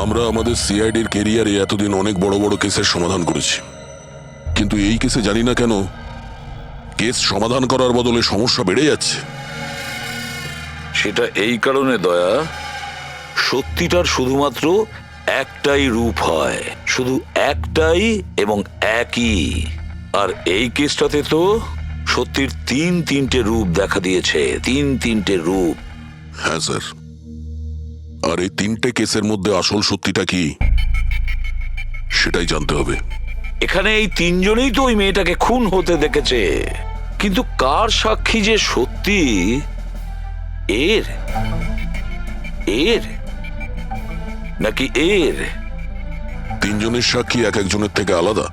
আমরা আমাদের সিআইডির কেরিয়ারে এতদিন অনেক বড় বড় কেসের সমাধান করেছি, কিন্তু এই কেসে জানি না কেন কেস সমাধান করার বদলে সমস্যা বেড়ে যাচ্ছে। সেটা এই কারণে দয়া, সত্যিটার শুধুমাত্র একটাই রূপ হয়, শুধু একটাই এবং একই। আর এই কেসটাতে তো সত্যির তিনটে রূপ দেখা দিয়েছে, তিনটে রূপ। হ্যাঁ স্যার, আর এই তিনটে কেসের মধ্যে আসল সত্যিটা কি সেটাই জানতে হবে। এখানে এই তিনজনেই তো ওই মেয়েটাকে খুন হতে দেখেছে, কিন্তু কার সাক্ষী যে সত্যি এর এর নাকি এর? তিনজনের সাক্ষী এক একজনের থেকে আলাদা।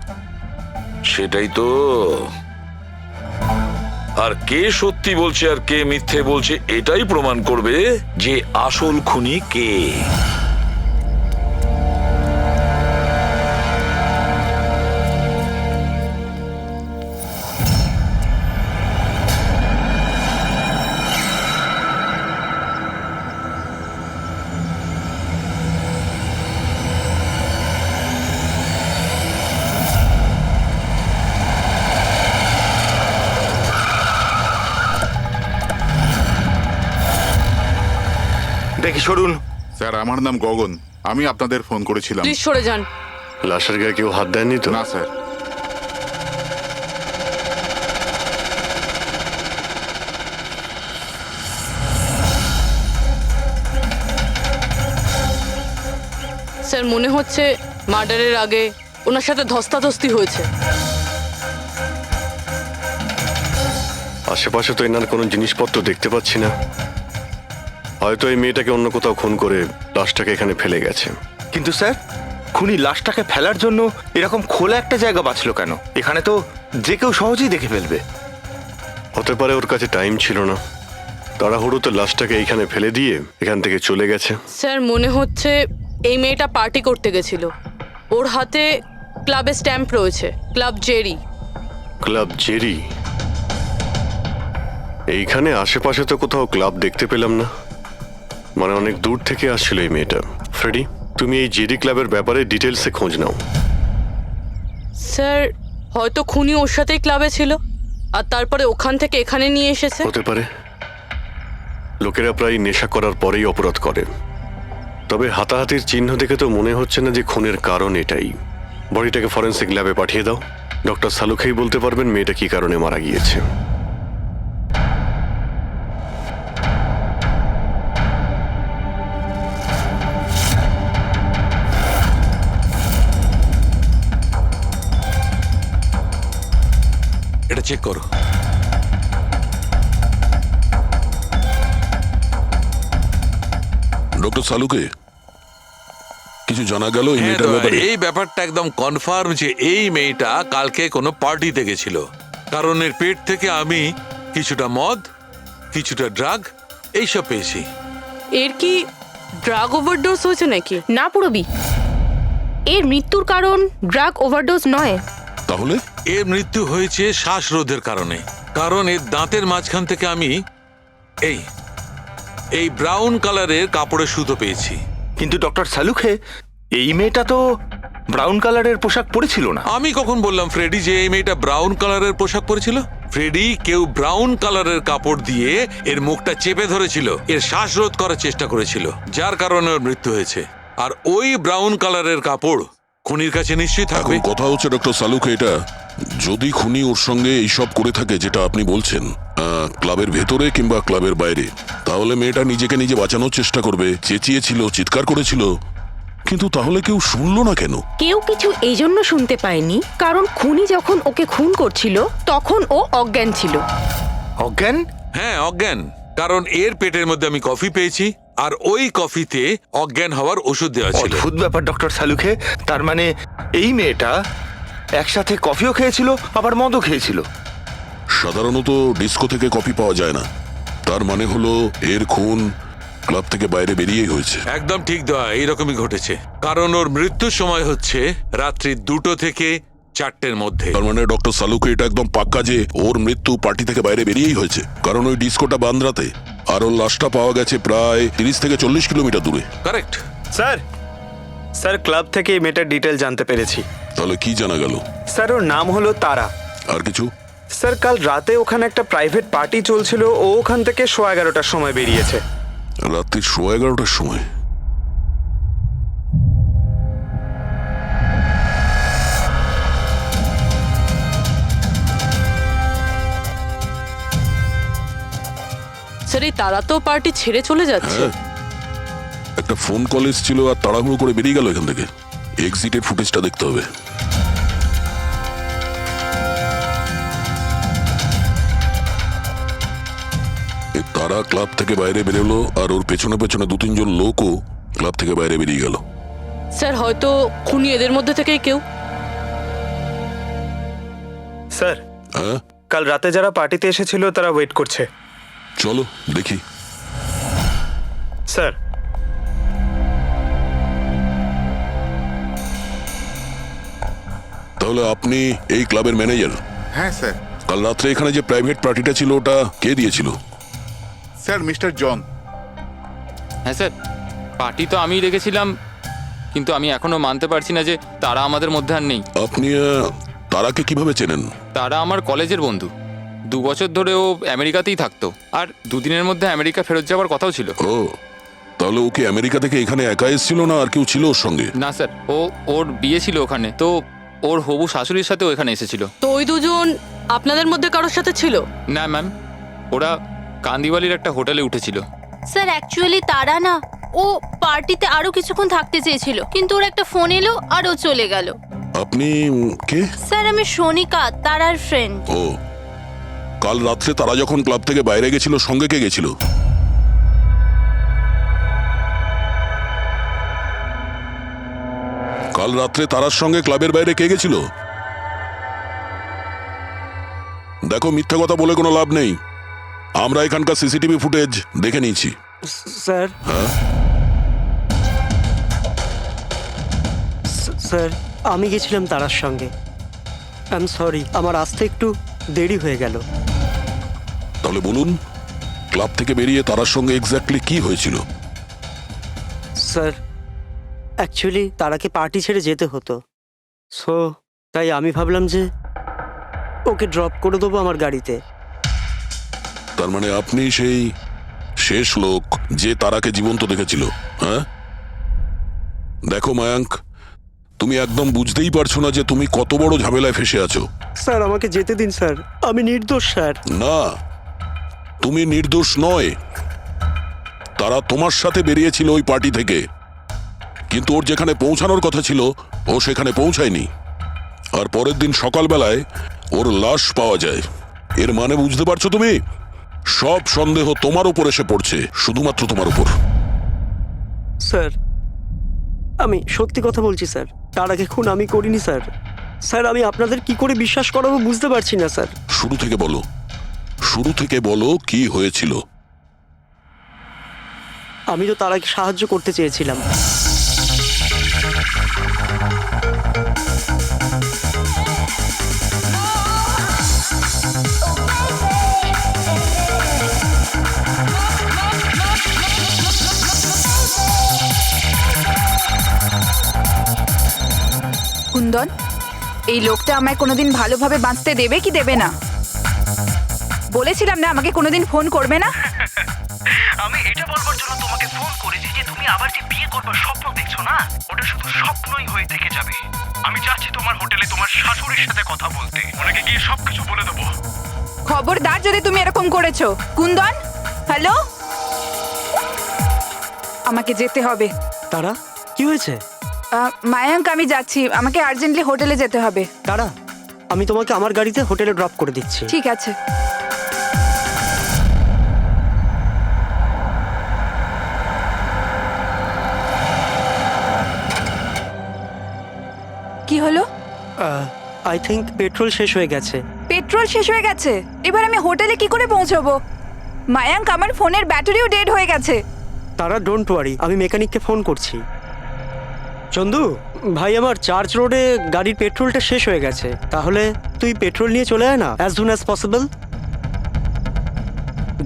সেটাই তো। আর কে সত্যি বলছে আর কে মিথ্যে বলছে এটাই প্রমাণ করবে যে আসল খুনি কে। দেখি সরুন। স্যার, আমার নাম গগন, আমি আপনাদের ফোন করেছিলাম। প্লিজ সরে যান। লাশের গায়ে কেউ হাত দেয়নি তো? না স্যার। স্যার, মনে হচ্ছে মার্ডারের আগে ওনার সাথে ধস্তাধস্তি হয়েছে। আশেপাশে তো এনার কোনো জিনিসপত্র দেখতে পাচ্ছি না। হয়তো এই মেয়েটাকে অন্য কোথাও খুন করে লাশটাকে এখানে ফেলে গেছে। কিন্তু স্যার, খুনি লাশটাকে ফেলার জন্য এরকম খোলা একটা জায়গা বাঁচলো কেন? এখানে তো যে কেউ সহজেই দেখে ফেলবে। হতে পারে ওর কাছে টাইম ছিল না, তাড়াহুড়োতে লাশটাকে এইখানে ফেলে দিয়ে এখান থেকে চলে গেছে। স্যার, মনে হচ্ছে এই মেয়েটা পার্টি করতে গেছিল। ওর হাতে ক্লাবের স্ট্যাম্প রয়েছে, ক্লাব জেরি। Club Jerry? এইখানে আশেপাশে তো কোথাও ক্লাব দেখতে পেলাম না, মানে অনেক দূর থেকে আসছিল এই মেয়েটা। ফ্রেডি, তুমি এই জেরি ক্লাবের ব্যাপারে ডিটেলসে খোঁজ নাও। স্যার, হয়তো খুনি ওর সাথেই ক্লাবে ছিল আর তারপরে ওখান থেকে এখানে নিয়ে এসেছে। হতে পারে। লোকেরা প্রায় নেশা করার পরেই অপরাধ করে, তবে হাতাহাতির চিহ্ন দেখে তো মনে হচ্ছে না যে খুনের কারণ এটাই। বডিটাকে ফরেন্সিক ল্যাবে পাঠিয়ে দাও। ডক্টর সালুখেই বলতে পারবেন মেয়েটা কি কারণে মারা গিয়েছে। এটা চেক করো। ডক্টর সালুকে কিছু জানা গেল এই মেয়েটার ব্যাপারে? এই ব্যাপারটা একদম কনফার্ম যে এই মেয়েটা কালকে কোনো পার্টিতে গেছিল, কারণ এর পেট থেকে আমি কিছুটা মদ, কিছুটা ড্রাগ এইসব পেয়েছি। এর কি ড্রাগ ওভারডোজ হয়েছে নাকি? না পুরবি, এর মৃত্যুর কারণ ড্রাগ ওভারডোজ নয়। তাহলে এর মৃত্যু হয়েছে শ্বাসরোধের কারণে, কারণ এর দাঁতের মাঝখান থেকে আমি এই ব্রাউন কালারের কাপড়ের সুতো পেয়েছি। কিন্তু ডক্টর সালুখে, এই মেয়েটা তো ব্রাউন কালারের পোশাক পরেছিল না। আমি কখন বললাম ফ্রেডি যে এই মেয়েটা ব্রাউন কালারের পোশাক পরেছিল? ফ্রেডি, কেউ ব্রাউন কালারের কাপড় দিয়ে এর মুখটা চেপে ধরেছিল, এর শ্বাসরোধ করার চেষ্টা করেছিল, যার কারণে ওর মৃত্যু হয়েছে। আর ওই ব্রাউন কালারের কাপড় খুনির কাছে নিশ্চয়ই থাকবে। এখন কথা হচ্ছে ডক্টর সালুকে, এটা যদি খুনি ওর সঙ্গে এইসব করে থাকে যেটা আপনি বলছেন, ক্লাবের ভেতরে কিংবা ক্লাবের বাইরে, তাহলে মেয়েটা নিজেকে নিজে বাঁচানোর চেষ্টা করবে, চেঁচিয়েছিল, চিৎকার করেছিল, কিন্তু তাহলে কেউ শুনলো না কেন? কেউ কিছু এই জন্য শুনতে পায়নি কারণ খুনি যখন ওকে খুন করছিল তখন ও অজ্ঞান ছিল। অজ্ঞান? হ্যাঁ, অজ্ঞান, কারণ এর পেটের মধ্যে আমি কফি পেয়েছি আর ওই কফিতে অজ্ঞান হওয়ার ওষুধ দেওয়া ছিল। অদ্ভুত ব্যাপার ডক্টর সালুখে। তার মানে এই মেয়েটা একসাথে কফিও খেয়েছিল আবার মদও খেয়েছিল। সাধারণত ডিস্কো থেকে কফি পাওয়া যায় না, তার মানে হলো এর খুন ক্লাব থেকে বাইরে বেরিয়েই হয়েছে। একদম ঠিক দেওয়া, এইরকমই ঘটেছে, কারণ ওর মৃত্যুর সময় হচ্ছে রাত্রি 2টো থেকে 4টের মধ্যে। তার মানে ডক্টর সালুকে এটা একদম পাক্কা যে ওর মৃত্যু পার্টি থেকে বাইরে বেরিয়েই হয়েছে, কারণ ওই ডিস্কোটা বান্দ্রাতে আর ওর লাশটা পাওয়া গেছে প্রায় 30 থেকে 40 কিলোমিটার দূরে। কারেক্ট। স্যার, স্যার ক্লাব থেকে এই মেয়েটার ডিটেল জানতে পেরেছি। তাহলে কি জানা গেল? স্যার ওর নাম হলো তারা। আর কিছু? স্যার কাল রাতে ওখানে একটা প্রাইভেট পার্টি চলছিল, ও ওখান থেকে 11:15টার সময় বেরিয়েছে। রাত্রি 11:15টার সময়? স্যার এই তারা তো পার্টি ছেড়ে চলে যাচ্ছে। হ্যাঁ, একটা ফোন কল এসেছিল আর তাড়াহুড়ো করে বেরিয়ে গেল এখান থেকে। এক্সিটের ফুটেজটা দেখতে হবে। এ তারা ক্লাব থেকে বাইরে বেরোলো আর ওর পেছনে পেছনে 2-3 জন লোকও ক্লাব থেকে বাইরে বেরিয়ে গেল। স্যার হয়তো খুনি এদের মধ্যে থেকেই কেউ। স্যার হ্যাঁ, কাল রাতে যারা পার্টিতে এসেছিল তারা ওয়েট করছে। চলো দেখি। স্যার তাহলে আপনি এই ক্লাবের ম্যানেজার? হ্যাঁ স্যার। কাল রাত্রে এখানে যে প্রাইভেট পার্টিটা ছিল ওটা কে দিয়েছিল? Sir mister John. হ্যাঁ স্যার, পার্টি তো আমিই রেখেছিলাম, কিন্তু আমি এখনো মানতে পারছি না যে তারা আমাদের মধ্যে আর নেই। আপনি তারাকে কিভাবে চেনেন? তারা আমার কলেজের বন্ধু। 2 বছর ধরে ও আমেরিকাতেই থাকতো, আর 2 দিনের মধ্যে আমেরিকা ফেরত যাওয়ার কথাও ছিল। ও, তাহলে ওকে আমেরিকা থেকে এখানে একা এসেছিল না আর কেউ ছিল ওর সঙ্গে? না স্যার, ওর বিয়ে ছিল ওখানে, তো ওর হবু শাশুড়ির সাথেও এখানে এসেছিল। তো ওই দুজন আপনাদের মধ্যে কারোর সাথে ছিল? না ম্যাম, ওরা কান্দিওয়ালির একটা হোটেলে উঠেছিল। স্যার অ্যাকচুয়ালি তারা না, ও পার্টিতে আরো কিছুক্ষণ থাকতে চেয়েছিল, কিন্তু ওর একটা ফোন এলো আর ও চলে গেল। আপনি কে? স্যার আমি সোনিকা, তারার ফ্রেন্ড। ও, কাল রাত্রে তারা যখন ক্লাব থেকে বাইরে গেছিল সঙ্গে কে গেছিল? কাল রাত্রে তারার সঙ্গে ক্লাবের বাইরে কে গেছিল? দেখো, মিথ্যা কথা বলে কোনো লাভ নেই। আমরা এখানকার সিসিটিভি ফুটেজ দেখে নিয়েছি। স্যার, হ্যাঁ, স্যার আমি গেছিলাম তারার সঙ্গে। আই এম সরি, আমার আসতে একটু দেরি হয়ে গেল। তাহলে বলুন, ক্লাব থেকে বেরিয়ে তারার সঙ্গে এক্স্যাক্টলি কি হয়েছিল? স্যার অ্যাকচুয়ালি তারাকে পার্টি ছেড়ে যেতে হতো, সো তাই আমি ভাবলাম যে ওকে ড্রপ করে দেবো আমার গাড়িতে। তার মানে আপনি সেই শেষ লোক যে তারাকে জীবন্ত দেখেছিল? হ্যাঁ, দেখো মায়াঙ্ক, তুমি একদম বুঝতেই পারছো না যে তুমি কত বড় ঝামেলায় ফেসে আছো। স্যার আমাকে যেতে দিন স্যার, আমি নির্দোষ স্যার। না, তুমি নির্দোষ নয়। তারা তোমার সাথে বেরিয়েছিল ওই পার্টি থেকে, কিন্তু ওর যেখানে পৌঁছানোর কথা ছিল ও সেখানে পৌঁছায়নি। আর পরের দিন সকালবেলায় ওর লাশ পাওয়া যায়। এর মানে বুঝতে পারছো তুমি? সব সন্দেহ তোমার উপর এসে পড়ছে, শুধুমাত্র তোমার উপর। স্যার আমি সত্যি কথা বলছি স্যার, তার আগে খুন আমি করিনি স্যার। স্যার আমি আপনাদের কি করে বিশ্বাস করাবো বুঝতে পারছি না স্যার। শুরু থেকে বলো, শুরু থেকে বলো কি হয়েছিল। আমি তো তারাকে সাহায্য করতে চেয়েছিলাম। কুন্দন, এই লোকটা আমায় কোনোদিন ভালোভাবে বাঁচতে দেবে কি দেবে না? বলেছিলাম না আমাকে কোনোদিন ফোন করবে না। আমি এটা বলবার জন্য তোমাকে ফোন করেছি যে তুমি আবার যে বিয়ে করবার স্বপ্ন দেখছো না, ওটা শুধু স্বপ্নই হয়ে থেকে যাবে। আমি যাচ্ছি তোমার হোটেলে তোমার শাশুড়ির সাথে কথা বলতে, ওনাকে গিয়ে সবকিছু বলে দেবো। খবরদার যদি তুমি এরকম করেছো। কুন্দন, হ্যালো, আমাকে যেতে হবে। তারা কি হয়েছে? মায়াঙ্ক, আমি যাচ্ছি, আমাকে আর্জেন্টলি হোটেলে যেতে হবে। তারা, আমি তোমাকে আমার গাড়িতে হোটেলে ড্রপ করে দিচ্ছি। ঠিক আছে। কি হলো? আই থিঙ্ক পেট্রোল শেষ হয়ে গেছে। পেট্রোল শেষ হয়ে গেছে? এবার আমি হোটেলে কি করে পৌঁছবো? মায়াঙ্ক, আমার ফোনের ব্যাটারিও ডেড হয়ে গেছে। তারা ডোন্ট ওয়ারি, আমি মেকানিককে ফোন করছি। চন্দু ভাই, আমার চার্চ রোডে গাড়ির পেট্রোলটা শেষ হয়ে গেছে, তাহলে তুই পেট্রোল নিয়ে চলে আয় না, অ্যাজ সুন অ্যাজ পসিবল।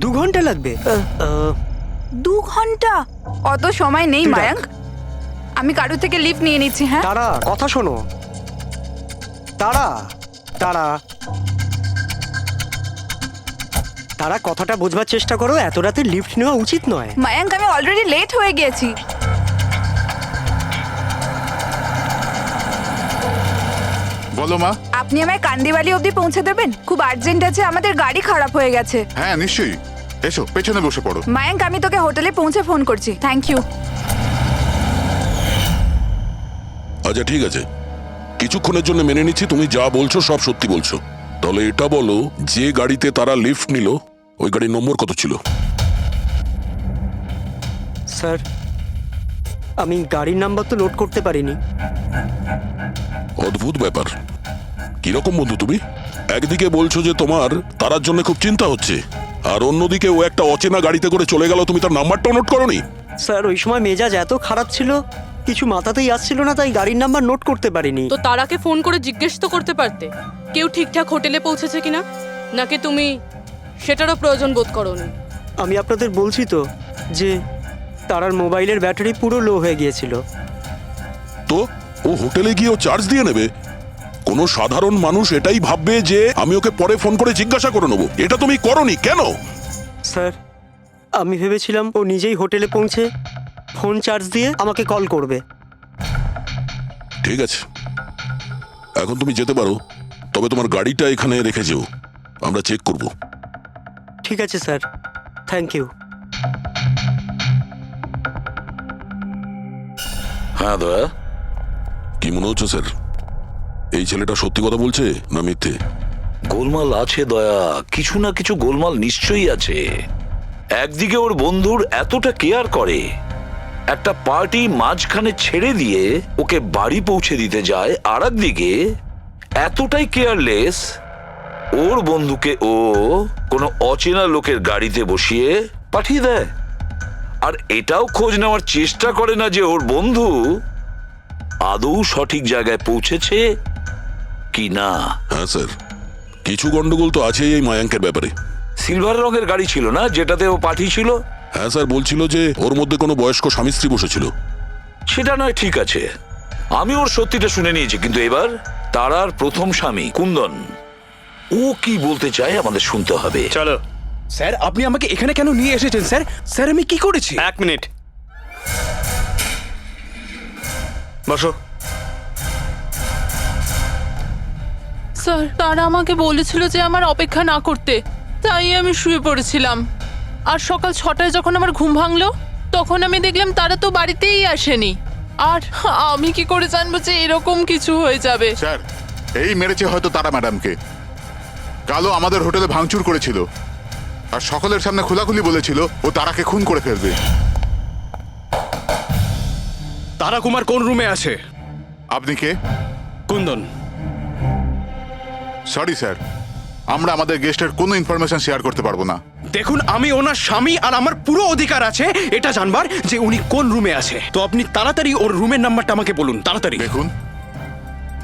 2 ঘন্টা লাগবে। 2 ঘন্টা? অত সময় নেই মায়াঙ্ক, আমি কারোর থেকে লিফট নিয়ে নিচ্ছি। হ্যাঁ, তারা কথা শোনো। তারা তারা তারা কথাটা বোঝবার চেষ্টা করো, এত রাতে লিফট নেওয়া উচিত নয়। মায়াঙ্ক, আমি অলরেডি লেট হয়ে গেছি। বলো মা। আপনি আমায় কান্দিবালি অবধি পৌঁছে দেবেন? খুব আর্জেন্ট আছে, আমাদের গাড়ি খারাপ হয়ে গেছে। হ্যাঁ নিশ্চয়ই, এসো পেছনে বসে পড়ো। মায়াঙ্ক, আমি তোকে হোটেলে পৌঁছে ফোন করছি। Thank you. আচ্ছা ঠিক আছে, কিছুক্ষণের জন্য মেনে নিচ্ছি তুমি যা বলছো সব সত্যি বলছো। তাহলে এটা বলো, যে গাড়িতে তারা লিফট নিল ওই গাড়ির নম্বর কত ছিল? স্যার, আমি গাড়ির নাম্বার তো নোট করতে পারিনি। অদ্ভুত ব্যাপার। কিরকম বন্ধু তুমি? একদিকে বলছো যে তোমার তারার জন্য খুব চিন্তা হচ্ছে, আর অন্যদিকে ও একটা অচেনা গাড়িতে করে চলে গেল, তুমি তার নাম্বারটাও নোট করোনি? স্যার, ওই সময় মেজাজ এত খারাপ ছিল, কিছু মাথাতেই আসছিল না, তাই গাড়ির নাম্বার নোট করতে পারিনি। তো তারাকে ফোন করে জিজ্ঞেস তো করতে পারতে কেউ ঠিকঠাক হোটেলে পৌঁছেছে কিনা, নাকি তুমি সেটারও প্রয়োজন বোধ করোনি? আমি আপনাদের বলছি তো যে তারার মোবাইলের ব্যাটারি পুরো লো হয়ে গিয়েছিল। তো ও হোটেলে গিয়ে ও চার্জ দিয়ে নেবে? কোনো সাধারণ মানুষ এটাই ভাববে যে আমি ওকে পরে ফোন করে জিজ্ঞাসা করে নেবো। এটা তুমি করোনি কেন? স্যার, আমি ভেবেছিলাম ও নিজেই হোটেলে পৌঁছে ফোন চার্জ দিয়ে আমাকে কল করবে। ঠিক আছে, এখন তুমি যেতে পারো, তবে তোমার গাড়িটা এখানে রেখে যেও, আমরা চেক করব। ঠিক আছে স্যার, থ্যাংক ইউ। হ্যাঁ দয়া। কি মনে হচ্ছে স্যার, এই ছেলেটা সত্যি কথা বলছে না মিথ্যে? গোলমাল আছে দয়া, কিছু না কিছু গোলমাল নিশ্চয়ই আছে। একদিকে ওর বন্ধুর এতটা কেয়ার করে, একটা পার্টি মাঝখানে ছেড়ে দিয়ে ওকে বাড়ি পৌঁছে দিতে যায়, আর একদিকে এতটাই কেয়ারলেস ওর বন্ধুকে ও কোনো অচেনা লোকের গাড়িতে বসিয়ে পাঠিয়ে দেয়, আর এটাও খোঁজ নেওয়ার চেষ্টা করে না যে ওর বন্ধু আদৌ সঠিক জায়গায় পৌঁছেছে কি না। হ্যাঁ স্যার, কিছু গন্ডগোল তো আছেই এই মায়াঙ্কের ব্যাপারে। সিলভার রঙের গাড়ি ছিল না যেটাতে ও পাঠিয়েছিল? হ্যাঁ স্যার, বলছিল যে ওর মধ্যে কোনো বয়স্ক স্বামী স্ত্রী বসেছিল। সেটা নয়, ঠিক আছে, আমি ওর সত্যিটা শুনে নিয়েছি, কিন্তু এবার তারার প্রথম স্বামী কুন্দন, ও কি বলতে চায় আমাদের শুনতে হবে। চলো। স্যার, আপনি আমাকে এখানে কেন নিয়ে এসেছেন স্যার? স্যার, আমি কি করেছি? এক মিনিট বসো। স্যার, তারা আমাকে বলেছিল যে আমার অপেক্ষা না করতে, তাই আমি শুয়ে পড়েছিলাম। আর সকাল 6টায় যখন আমার ঘুম ভাঙলো, তখন আমি দেখলাম তারা তো বাড়িতেই আসেনি। আর আমি কি করে জানবো যে এরকম কিছু হয়ে যাবে? স্যার, এই মেরেছে হয়তো তারা ম্যাডামকে। কালো আমাদের হোটেলে ভাঙচুর করেছিল, আর সকলের সামনে খোলাখুলি বলেছিল ও তারাকে খুন করে ফেলবে। তারা কুমার কোন রুমে আছে? আপনি কে? কুন্দন। সরি স্যার, আমরা আমাদের গেস্টের কোনো ইনফরমেশন শেয়ার করতে পারবো না। দেখুন, আমি ওনার স্বামী, আর আমার পুরো অধিকার আছে এটা জানবার যে উনি কোন রুমে আছে। তো আপনি তাড়াতাড়ি ওর রুমের নাম্বারটা আমাকে বলুন, তাড়াতাড়ি। দেখুন,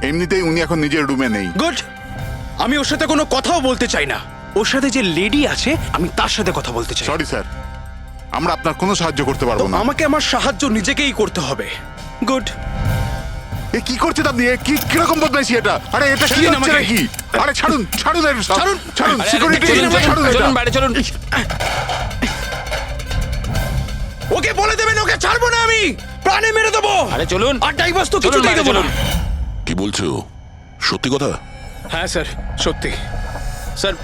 এমনিতেই উনি এখন নিজের রুমে নেই। গুড। আমি ওর সাথে কোনো কথাও বলতে চাই না। ওর সাথে যে লেডি আছে আমি তার সাথে কথা বলতে চাই। সরি স্যার, আমরা আপনার কোনো সাহায্য করতে পারবো না। আমাকে আমার সাহায্য নিজেকেই করতে হবে। গুড। এ কি করছেন আপনি? এ কি কিরকম বদমাইশি এটা? আরে এটা কি হচ্ছে নাকি? আরে ছাড়ুন, ছাড়ুন, ছাড়ুন, ছাড়ুন, সিকিউরিটি ছাড়ুন এটা। বাইরে চলুন। ওকে বলে দেবেন ওকে ছাড়বো না, আমি প্রাণে মেরে দেবো। আরে চলুন। আর ডাইভার্স তো কিছুতেই দেবো না। কি বলছো, সত্যি কথা? হ্যাঁ স্যার, সত্যি। স্যার,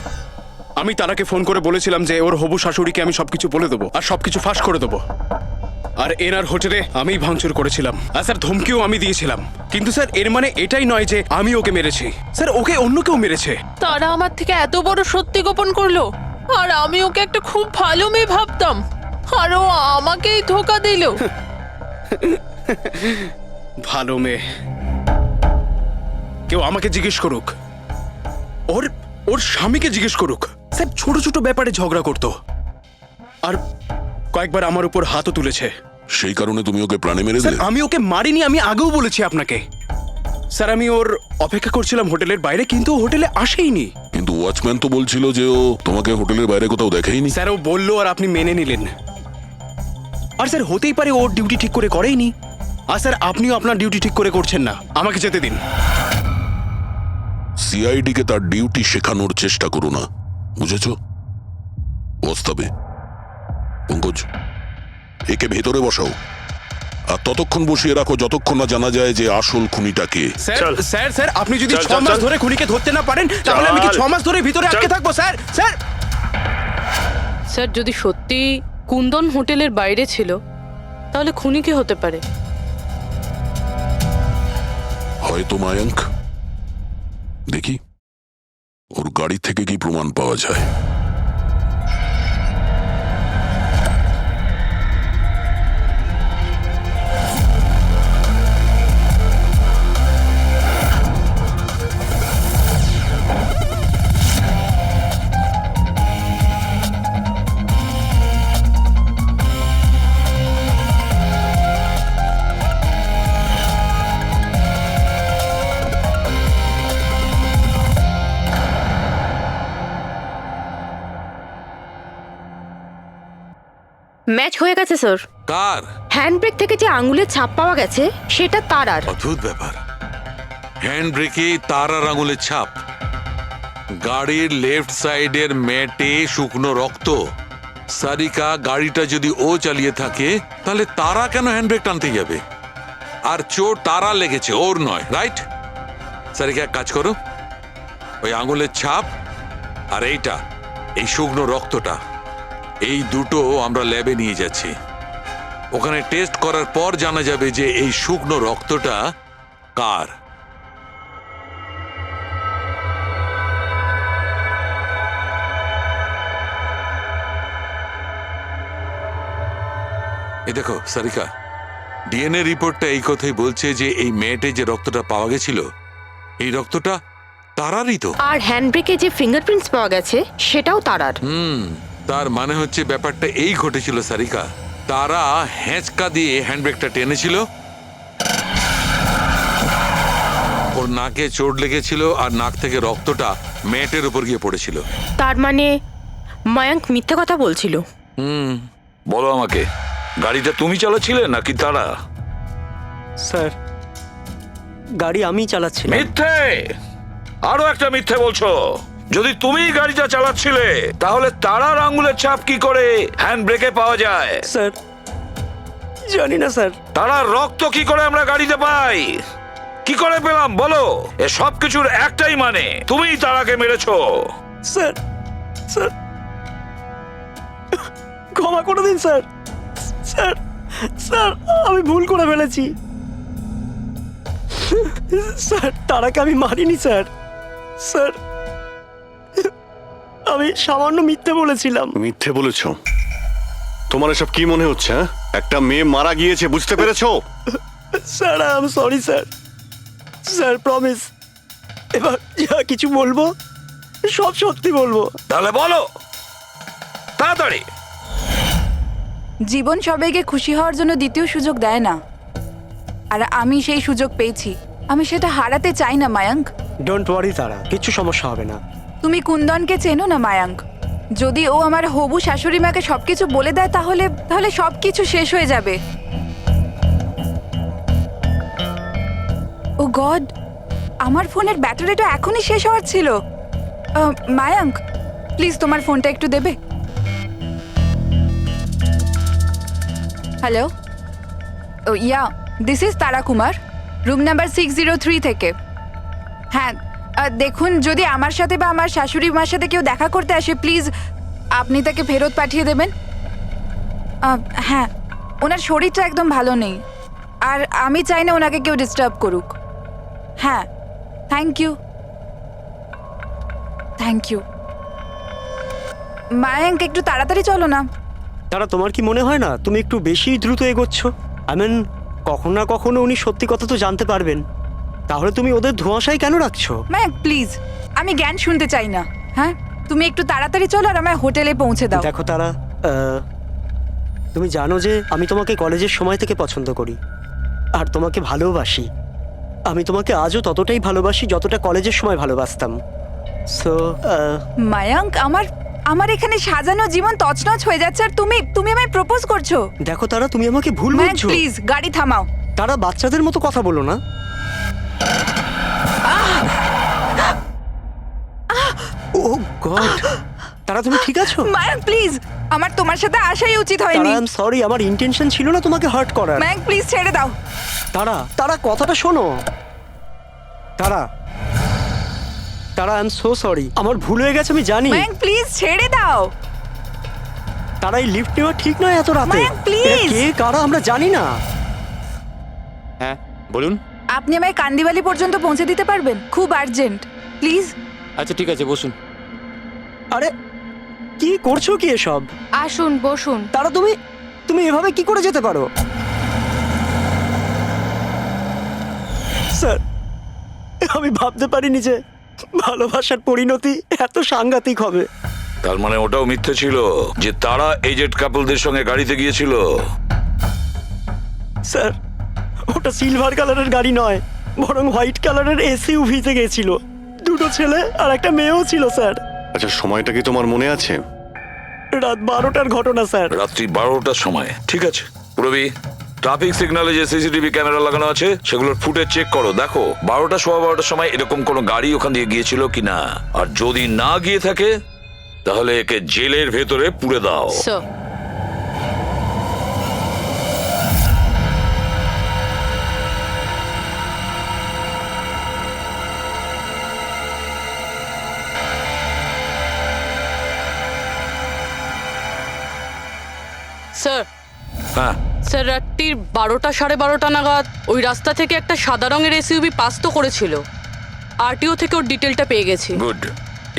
আমি তারাকে ফোন করে বলেছিলাম যে ওর হবু শাশুড়িকে আমি সবকিছু বলে দেবো আর সবকিছু ফাঁস করে দেবো। আর এনার হোটেলে আমি ভাঙচুর করেছিলাম, আর স্যার ধমকিও আমি দিয়েছিলাম। কিন্তু স্যার, এর মানে এটাই নয় যে আমি ওকে মেরেছি। স্যার, ওকে অন্য কেউ মেরেছে। তারা আমার থেকে এত বড় সত্যি গোপন করলো, আর আমি ওকে একটা খুব ভালো মেয়ে ভাবতাম, আর ও আমাকেই ধোকা দিল। ভালো মেয়ে? কেউ আমাকে জিজ্ঞেস করুক, ওর স্বামীকে জিজ্ঞেস করুক। স্যার, ছোট ছোট ব্যাপারে ঝগড়া করতো, আর কয়েকবার আমার উপর হাতও তুলেছে। সেই কারণে তুমি ওকে প্রাণে মেরে স্যার, দিলে? আমি ওকে মারিনি, আমি আগেও বলেছি আপনাকে। স্যার, আমি ওর অপেক্ষা করছিলাম হোটেলের বাইরে, কিন্তু ও হোটেলে আসেইনি। কিন্তু ওয়াচম্যান তো বলছিল যে ও তোমাকে হোটেলের বাইরে কোথাও দেখেইনি। স্যার, ও বললো আর আপনি মেনে নিলেন। আর স্যার, হতেই পারে ওর ডিউটি ঠিক করে করেইনি। আর স্যার আপনিও আপনার ডিউটি ঠিক করে করছেন না, আমাকে যেতে দিন। সিআইডি কে তার ডিউটি শেখানোর চেষ্টা করো না, বুঝেছ? বস্তাবে পঙ্কজ, একে ভেতরে বসাও আর ততক্ষণ বসিয়ে রাখো যতক্ষণ না জানা যায় যে আসল খুনিটাকে। স্যার স্যার স্যার আপনি যদি চল, 6 চল, মাস চল। ধরে খুনিকে ধরতে না পারেন তাহলে আমি কি চল। 6 মাস ধরে ভিতরে আটকে থাকবো স্যার? স্যার স্যার যদি সত্যি কুন্দন হোটেলের বাইরে ছিল তাহলে খুনি কে হতে পারে? হয়তো মায়াঙ্ক। দেখি ওর গাড়ি থেকে কি প্রমাণ পাওয়া যায়। ম্যাচ হয়ে গেছে স্যার। কার? হ্যান্ডব্রেক থেকে যে আঙুলের ছাপ পাওয়া গেছে সেটা তারার। অদ্ভুত ব্যাপার, হ্যান্ড ব্রেকে তার আর আঙুলের ছাপ। গাড়ির লেফট সাইডের ম্যাটে শুকনো রক্ত। সারিকা গাড়িটা যদি ও চালিয়ে থাকে তাহলে তারা কেন হ্যান্ডব্রেক টানতে যাবে? আর চোট তারা লেগেছে, ওর নয়, রাইট? সারিকা এক কাজ করো, ওই আঙুলের ছাপ আর এইটা, এই শুকনো রক্তটা, এই দুটো আমরা ল্যাবে নিয়ে যাচ্ছি। ওখানে টেস্ট করার পর জানা যাবে যে এই শুকনো রক্তটা কার। এই দেখো সারিকা, ডিএনএ রিপোর্টটা এই কথাই বলছে যে এই মেয়েটে যে রক্তটা পাওয়া গেছিল এই রক্তটা তারারই তো। আর হ্যান্ডব্রেকে যে ফিঙ্গারপ্রিন্টস পাওয়া গেছে সেটাও তারার। তার মানে হচ্ছে ব্যাপারটা এই ঘটেছিল সারিকা, তারা হ্যাঁচকা দিয়ে হ্যান্ডব্রেকটা টেনেছিল, ওর নাকে চোট লেগেছিল আর নাক থেকে রক্তটা ম্যাটের উপর গিয়ে পড়েছিল। তার মানে মায়াঙ্ক মিথ্যে কথা বলছিল। বলো আমাকে, গাড়িটা তুমি চালাচ্ছিলে নাকি তারা? স্যার গাড়ি আমি চালাচ্ছিলাম। মিথ্যে, আরো একটা মিথ্যে বলছো। যদি তুমি গাড়িটা চালাচ্ছিলে তাহলে তারার আঙ্গুলের ছাপ কি করে হ্যান্ড ব্রেকে পাওয়া যায়? স্যার জানি না স্যার। তারার রক্ত কি করে আমরা গাড়িতে পাই? কি করে পেলাম বলো? এ সব কিছুর একটাই মানে, তুমিই তারাকে মেরেছো। স্যার স্যার ক্ষমা করে দিন স্যার। স্যার স্যার আমি ভুল করে ফেলেছি স্যার। তারাকে আমি মারিনি স্যার। স্যার আমি সামান্য মিথ্যে বলেছিলাম। মিথ্যে বলেছো? তোমার এসব কি মনে হচ্ছে? হ্যাঁ, একটা মেয়ে মারা গিয়েছে, বুঝতে পেরেছো? Sir I am sorry sir. Sir promise, এবার যা কিছু বলবো সব সত্যি বলবো। তাহলে বলো তাড়াতাড়ি। জীবন সবাইকে খুশি হওয়ার জন্য দ্বিতীয় সুযোগ দেয় না, আর আমি সেই সুযোগ পেয়েছি। আমি সেটা হারাতে চাই না মায়াঙ্ক। ডোন্ট ওয়ারি তারা, কিচ্ছু সমস্যা হবে না। তুমি কুন্দনকে চেনো না মায়াঙ্ক? যদি ও আমার হবু শাশুড়ি মাকে সবকিছু বলে দেয় তাহলে তাহলে সবকিছু শেষ হয়ে যাবে। ও গড, আমার ফোনের ব্যাটারিটা এখনই শেষ হওয়ার ছিল। মায়াঙ্ক প্লিজ তোমার ফোনটা একটু দেবে? Hello, oh yeah, this is Tara Kumar, room number 603 থেকে। হ্যাঁ দেখুন, যদি আমার সাথে বা আমার শাশুড়ি মার সাথে কেউ দেখা করতে আসে প্লিজ আপনি তাকে ফেরত পাঠিয়ে দেবেন। হ্যাঁ, ওনার শরীরটা একদম ভালো নেই আর আমি চাই না ওনাকে কেউ ডিস্টার্ব করুক। হ্যাঁ, thank you thank you. Mayank একটু তাড়াতাড়ি চলো না। তারা তোমার কি মনে হয় না তুমি একটু বেশি দ্রুত এগোচ্ছ? আই মিন কখনো না কখনো উনি সত্যি কথা তো জানতে পারবেন, তাহলে তুমি ওদের ধোঁয়াশাই কেন রাখছো? মায়াঙ্ক প্লিজ, আমি জ্ঞান শুনতে চাই না। হ্যাঁ, তুমি একটু তাড়াতাড়ি চলো আর আমায় হোটেলে পৌঁছে দাও। দেখো তারা, তুমি জানো যে আমি তোমাকে কলেজের সময় থেকে পছন্দ করি আর তোমাকে ভালোবাসি। আমি তোমাকে আজও ততটাই ভালোবাসি যতটা কলেজের সময় ভালোবাসতাম। সো মায়াঙ্ক, আমার এখানে সাজানো জীবন তছনছ হয়ে যাচ্ছে আর তুমি আমায় প্রপোজ করছো। দেখো তারা, তুমি আমাকে ভুল মায়াঙ্ক বুঝছো। প্লিজ গাড়ি থামাও। তারা বাচ্চাদের মতো কথা বলো না। ও গড, তারা তুমি ঠিক আছো? মায়াঙ্ক প্লিজ, আমার তোমার সাথে আসাই উচিত তারা হয়নি। আই এম সরি, আমার ইন্টেনশন ছিল না তোমাকে হার্ট করার। মায়াঙ্ক প্লিজ ছেড়ে দাও। তারা কথাটা শোনো। তারা আই এম সো সরি, আমার ভুল হয়ে গেছে, আমি জানি। মায়াঙ্ক প্লিজ ছেড়ে দাও। তারা এই লিফট নেওয়া ঠিক নয় এত রাতে। মায়াঙ্ক, please! এরা কে কারা আমরা জানি না। হ্যাঁ বলুন। আপনি আমায় কান্দিবালি পর্যন্ত পৌঁছে দিতে পারবেন? খুব আর্জেন্ট, প্লিজ। আচ্ছা ঠিক আছে, বসুন। আরে কি করছো কি এসব? আসুন বসুন। তারা তুমি এভাবে কি করে যেতে পারো? স্যার, আমি ভাবতে পারিনি যে ভালোবাসার পরিণতি এত সাংঘাতিক হবে। তার মানে ওটাও মিথ্যে ছিল যে তারা এজেড কাপলদের সঙ্গে গাড়িতে গিয়েছিল? স্যার, ওটা সিলভার কালারের গাড়ি নয়, বরং হোয়াইট কালারের এসইউভিতে গেছিল। দুটো ছেলে আর একটা মেয়েও ছিল স্যার। আচ্ছা, সময়টা কি তোমার মনে আছে? রাত 12টার ঘটনা স্যার। রাত্রি 12টার সময়? ঠিক আছে পুরবি, ট্রাফিক সিগন্যালে যে সিসিটিভি ক্যামেরা লাগানো আছে সেগুলোর ফুটেজ চেক করো, দেখো 12টার সময় এরকম কোনো গাড়ি ওখান দিয়ে গিয়েছিল কিনা। আর যদি না গিয়ে থাকে তাহলে একে জেলের ভেতরে পুরে দাও। স্যার, স্যার, হ্যাঁ, স্যার রাত্রির 12টা 12:30 নাগাদ ওই রাস্তা থেকে একটা সাদা রঙের এসইউভি পাস তো করেছিল। আরটিও থেকে ওর ডিটেলটা পেয়ে গেছি। গুড।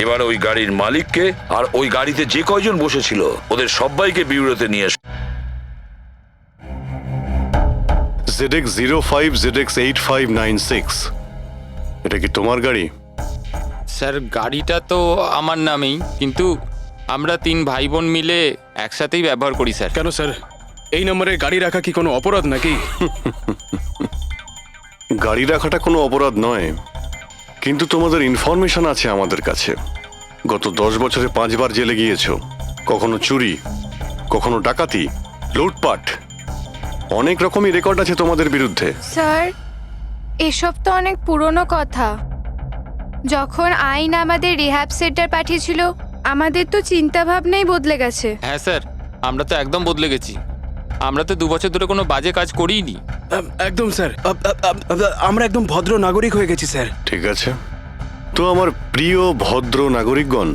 এবার ওই গাড়ির মালিককে আর ওই গাড়িতে যে কয়জন বসেছিল ওদের সবাইকে বিউরোতে নিয়ে এসো। ZX05 ZX8596, এটা কি তোমার গাড়ি? স্যার গাড়িটা তো আমার নামেই, কিন্তু আমরা 3 ভাই বোন মিলে একসাথেই ব্যবহার করি স্যার। কেন স্যার, এই নম্বরে গাড়ি রাখা কি কোনো অপরাধ নাকি? গাড়ি রাখাটা কোনো অপরাধ নয়, কিন্তু তোমাদের ইনফরমেশন আছে আমাদের কাছে। গত 10 বছরে 5 বার জেলে গিয়েছো, কখনো চুরি, কখনো ডাকাতি, লুটপাট, অনেক রকমই রেকর্ড আছে তোমাদের বিরুদ্ধে। স্যার, এসব তো অনেক পুরনো কথা। যখন আইন আমাদের রিহ্যাব সেন্টার পাঠিয়েছিল আমাদের তো চিন্তা ভাবনাই বদলে গেছে। হ্যাঁ স্যার, আমরা তো একদম বদলে গেছি। আমরা তো 2 বছর ধরে কোনো বাজে কাজ করিনি। একদম স্যার, আমরা একদম ভদ্র নাগরিক হয়ে গেছি স্যার। ঠিক আছে, তো আমার প্রিয় ভদ্র নাগরিকগণ,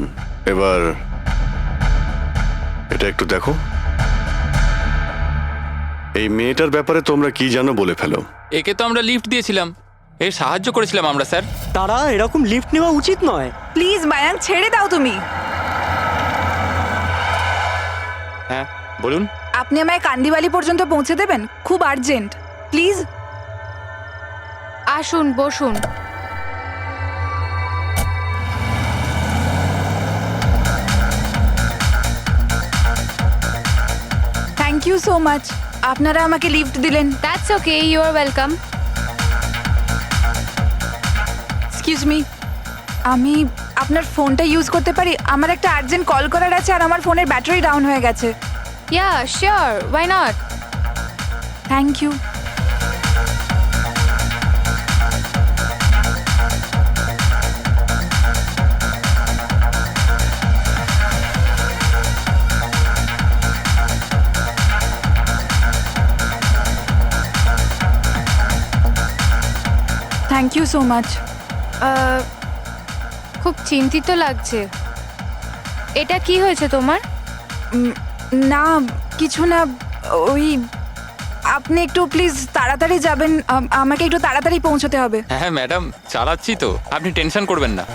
এবার এটা একটু দেখো। এই মেয়েটার ব্যাপারে তোমরা কি জানো বলে ফেলো। একে তো আমরা লিফট দিয়েছিলাম, এর সাহায্য করেছিলাম আমরা স্যার। তারা এরকম লিফট নেওয়া উচিত নয়। প্লিজ মায়াঙ্ক ছেড়ে দাও তুমি। হ্যাঁ বলুন। আপনি আমায় কান্দিবালি পর্যন্ত পৌঁছে দেবেন? খুব আর্জেন্ট, প্লিজ। আসুন বসুন। থ্যাংক ইউ সো মাচ, আপনারা আমাকে লিফট দিলেন। That's okay, you are welcome. Excuse me, আমি আপনার ফোনটা ইউজ করতে পারি? আমার একটা আর্জেন্ট কল করার আছে আর আমার ফোনের ব্যাটারি ডাউন হয়ে গেছে। Yeah sure, why not. Thank you. Thank you so much. খুব চিন্তিত লাগছে। এটা কি হয়েছে তোমার? না কিছু না, ওই আপনি একটু প্লিজ তাড়াতাড়ি যাবেন, আমাকে একটু তাড়াতাড়ি পৌঁছতে হবে। হ্যাঁ ম্যাডাম, চালাচ্ছি তো, আপনি টেনশন করবেন না।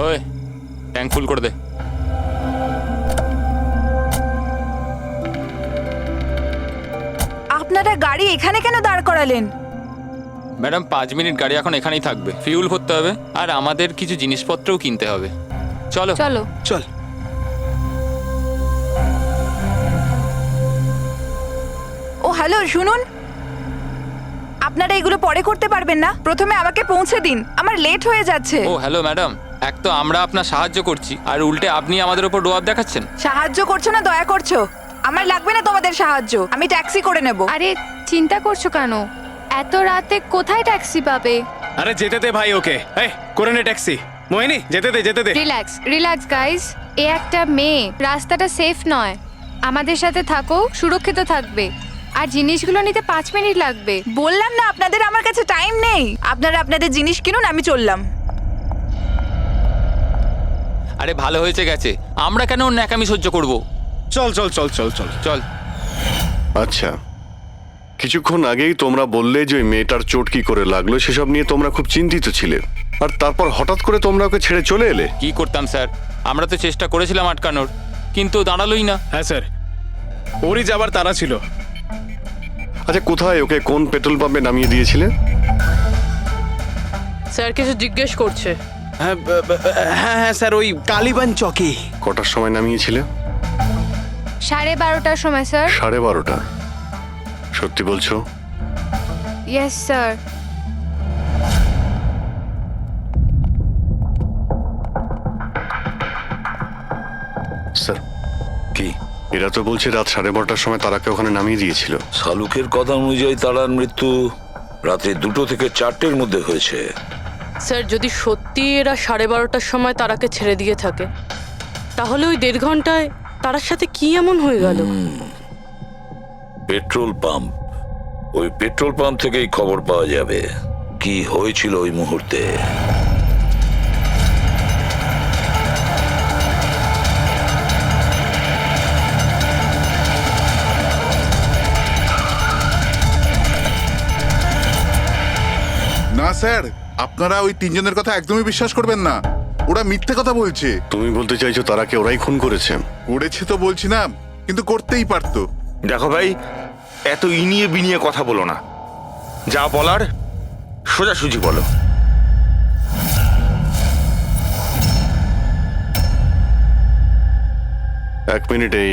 ওই ট্যাঙ্ক ফুল করে দে। আপনারা গাড়ি এখানে কেন দাঁড় করালেন? ম্যাডাম 5 মিনিট গাড়ি এখন এখানেই থাকবে, ফিউল ভরতে হবে আর আমাদের কিছু জিনিসপত্রও কিনতে হবে। চলো চলো। চল। হ্যালো শুনুন, আপনারা এগুলো পরে করতে পারবেন না? প্রথমে আমাকে পৌঁছে দিন, আমার লেট হয়ে যাচ্ছে। ও হ্যালো ম্যাডাম, এক তো আমরা আপনার সাহায্য করছি আর উল্টে আপনি আমাদের উপর রোয়াব দেখাচ্ছেন। সাহায্য করছো না দয়া করছো? আমার লাগবে না তোমাদের সাহায্য, আমি ট্যাক্সি করে নেব। আরে চিন্তা করছো কেন? এত রাতে কোথায় ট্যাক্সি পাবে? আরে যেতে দে ভাই ওকে, এই করে নে ট্যাক্সি। মোহিনী যেতে দে যেতে দে। রিল্যাক্স রিল্যাক্স গাইস, এ একটা মেয়ে, রাস্তাটা সেফ নয়। আমাদের সাথে থাকো, সুরক্ষিত থাকবে। আর জিনিসগুলো নিতে 5 মিনিট লাগবে। বললাম না আপনাদের আমার কাছে টাইম নেই। আপনারা আপনাদের জিনিস কিনুন, আমি চললাম। আরে ভালো হয়েছে গেছে, আমরা কেন ওর ন্যাকামি সহ্য করব? চল চল চল চল চল চল। আচ্ছা, কিছুক্ষণ আগেই তোমরা বললে যে ওই মেয়েটার চোট কি করে লাগলো সেসব নিয়ে তোমরা খুব চিন্তিত ছিলে, আর তারপর হঠাৎ করে তোমরা ওকে ছেড়ে চলে এলে। কি করতাম স্যার, আমরা তো চেষ্টা করেছিলাম আটকানোর, কিন্তু দাঁড়ালোই না। হ্যাঁ স্যার, ওরই যাবার তারা ছিল। আচ্ছা, কোথায় ওকে কোন পেট্রোল পাম্পে নামিয়ে দিয়েছিলে? স্যার কিছু জিজ্ঞেস করছে। হ্যাঁ হ্যাঁ স্যার, ওই কালীবান চকে। কটার সময় নামিয়েছিলে? 12:30টার সময় স্যার। 12:30টা? সত্যি বলছো? Yes sir. স্যার, কি? এরা তো বলছে রাত 12:30টার সময় তারাকে ওখানে নামিয়ে দিয়েছিল। শালুকের কথা অনুযায়ী তারার মৃত্যু রাত্রি 2টো থেকে 4টের মধ্যে হয়েছে। স্যার যদি সত্যি এরা 12:30টার সময় তারাকে ছেড়ে দিয়ে থাকে, তাহলে ওই 1.5 ঘন্টায় তারার সাথে কি এমন হয়ে গেল? পেট্রোল পাম্প, ওই পেট্রোল পাম্প থেকেই খবর পাওয়া যাবে কি হয়েছিল ওই মুহূর্তে। না স্যার, আপনারা ওই 3 জনের কথা একদমই বিশ্বাস করবেন না। ওরা মিথ্যে কথা বলছে। তুমি বলতে চাইছো তারাকে ওরাই খুন করেছে? করেছে তো বলছি না, কিন্তু করতেই পারতো। দেখো ভাই, এত ইনিয়ে বিনিয়ে কথা বলো না, যা বলার সোজাসুজি বলো। এক মিনিট, এই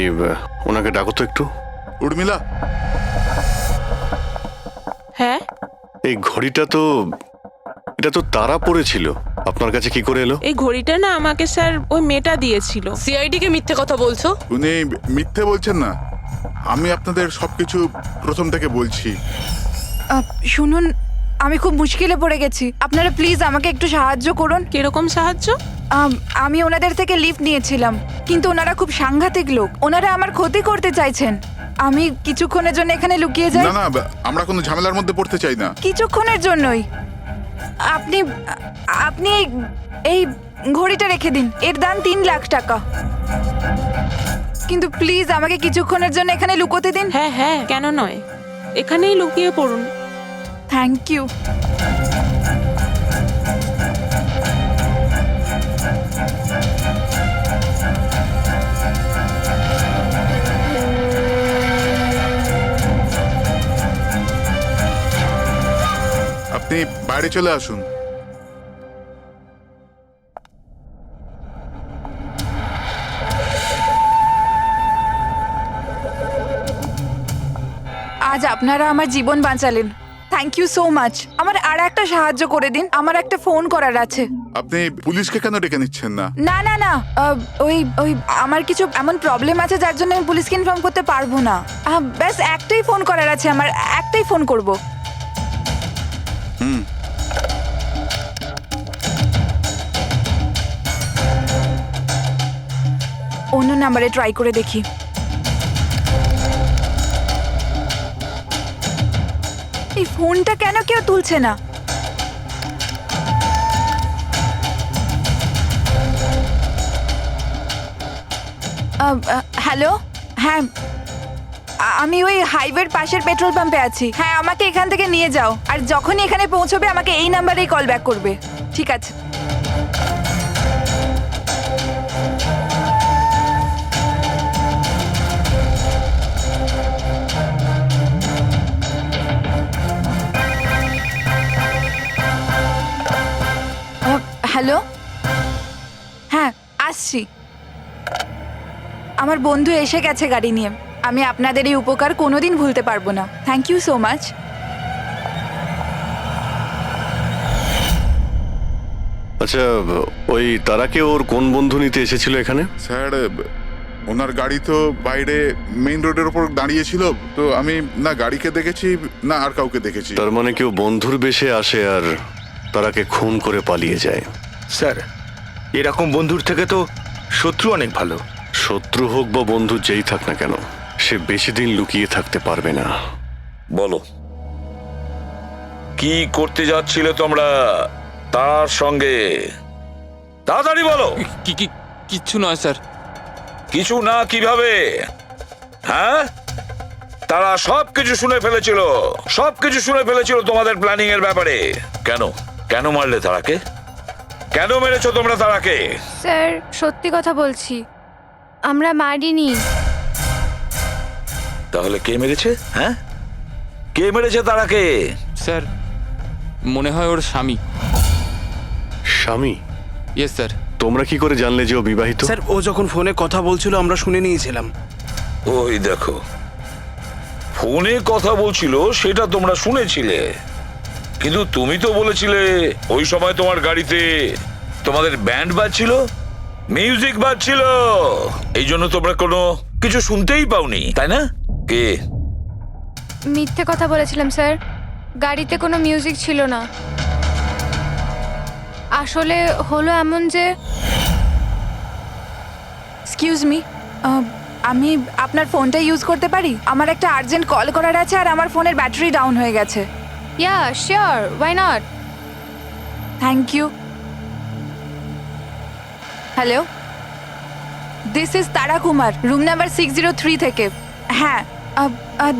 ওনাকে ডাকো তো একটু। উর্মিলা, হ্যাঁ এই ঘড়িটা তো, এটা তো তারা পড়েছিল, আপনার কাছে কি করে এলো? এই ঘড়িটা না আমাকে স্যার ওই মেয়েটা দিয়েছিল। সিআইডি কে মিথ্যে কথা বলছো? উনি মিথ্যে বলছেন না, আমি আপনাদের সবকিছু প্রথম থেকে বলছি। শুনুন, আমি খুব মুশকিলে পড়ে গেছি, আপনারা প্লিজ আমাকে একটু সাহায্য করুন। কিরকম সাহায্য? আমি ওনাদের থেকে লিফট নিয়েছিলাম, কিন্তু ওনারা খুব সাংঘাতিক লোক, ওনারা আমার ক্ষতি করতে চাইছেন। আমি কিছুক্ষণের জন্য এখানে লুকিয়ে যাই। না না, আমরা কোনো ঝামেলার মধ্যে পড়তে চাই না। কিছুক্ষণের জন্যই। আপনি আপনি এই ঘড়িটা রেখে দিন, এর দাম 3 লাখ টাকা। কিন্তু প্লিজ আমাকে কিছুক্ষণের জন্য এখানে লুকোতে দিন। হ্যাঁ হ্যাঁ, কেন নয়, এখানেই লুকিয়ে পড়ুন। Thank you. আপনি বাইরে চলে আসুন। আজ আপনারা আমার জীবন বাঁচালেন, থ্যাংক ইউ সো মাচ। আমার আর একটা সাহায্য করে দিন, আমার একটা ফোন করার আছে। আপনি পুলিশকে কেন ডেকে নিচ্ছেন না? না না না, ওই ওই আমার কিছু এমন প্রবলেম আছে যার জন্য আমি পুলিশকে ইনফর্ম করতে পারবো না। ব্যাস একটাই ফোন করার আছে আমার, একটাই ফোন করব। অন্য নাম্বারে ট্রাই করে দেখি। এই ফোনটা কেন কেউ তুলছে না? হ্যালো, হ্যাঁ আমি ওই হাইওয়ের পাশের পেট্রোল পাম্পে আছি। হ্যাঁ, আমাকে এখান থেকে নিয়ে যাও, আর যখনই এখানে পৌঁছবে আমাকে এই নাম্বারেই কল ব্যাক করবে। ঠিক আছে। হ্যালো, হ্যাঁ আসছি। আমার বন্ধু এসে গেছে গাড়ি নিয়ে, আমি আপনাদের এই উপকার কোনোদিন ভুলতে পারবো না। Thank you so much. আচ্ছা, ওই তারাকে ওর কোন বন্ধু নিতে এসেছিল এখানে? স্যার ওনার গাড়ি তো বাইরে মেইন রোডের উপর দাঁড়িয়ে ছিল, তো আমি না গাড়িকে দেখেছি না আর কাউকে দেখেছি। তার মানে কেউ বন্ধুর বেশে আসে আর তারাকে খুন করে পালিয়ে যায়। স্যার এরকম বন্ধুর থেকে তো শত্রু অনেক ভালো। শত্রু হোক বা বন্ধু যেই থাক না কেন, সে বেশি দিন লুকিয়ে থাকতে পারবে না। বলো কি করতে যাচ্ছিলে তোমরা তার সঙ্গে? তাড়াতাড়ি বলো। কি কি কিচ্ছু নয় স্যার। কিছু না কিভাবে? হ্যাঁ, তারা সবকিছু শুনে ফেলেছিল, সবকিছু শুনে ফেলেছিল তোমাদের প্ল্যানিং এর ব্যাপারে। কেন কেন মারলে তারাকে? কেন মেরেছো তোমরা তারাকে? স্যার সত্যি কথা বলছি, আমরা মারিনি। তাহলে কে মেরেছে? হ্যাঁ, কে মেরেছে তারাকে? স্যার মনে হয় ওর স্বামী। স্বামী? Yes sir. তোমরা কি করে জানলে যে ও বিবাহিত? স্যার ও যখন ফোনে কথা বলছিল আমরা শুনে নিয়েছিলাম। ওই দেখো, ফোনে কথা বলছিল সেটা তোমরা শুনেছিলে, কিন্তু তুমি তো বলেছিলে ওই সময় তোমার গাড়িতে তোমাদের ব্যান্ড বাজছিল, মিউজিক বাজছিল, এই জন্য তোমরা কোনো কিছু শুনতেই পাওনি, তাই না? কে? মিথ্যে কথা বলেছিলাম স্যার, গাড়িতে কোনো মিউজিক ছিল না। আসলে হলো এমন যে এক্সকিউজ মি, আমি আপনার ফোনটা ইউজ করতে পারি? আমার একটা আর্জেন্ট কল করার আছে আর আমার ফোনের ব্যাটারি ডাউন হয়ে গেছে। Yeah sure, why not. Thank you. Hello, this is Tara Kumar, room number 603 থেকে। হ্যাঁ,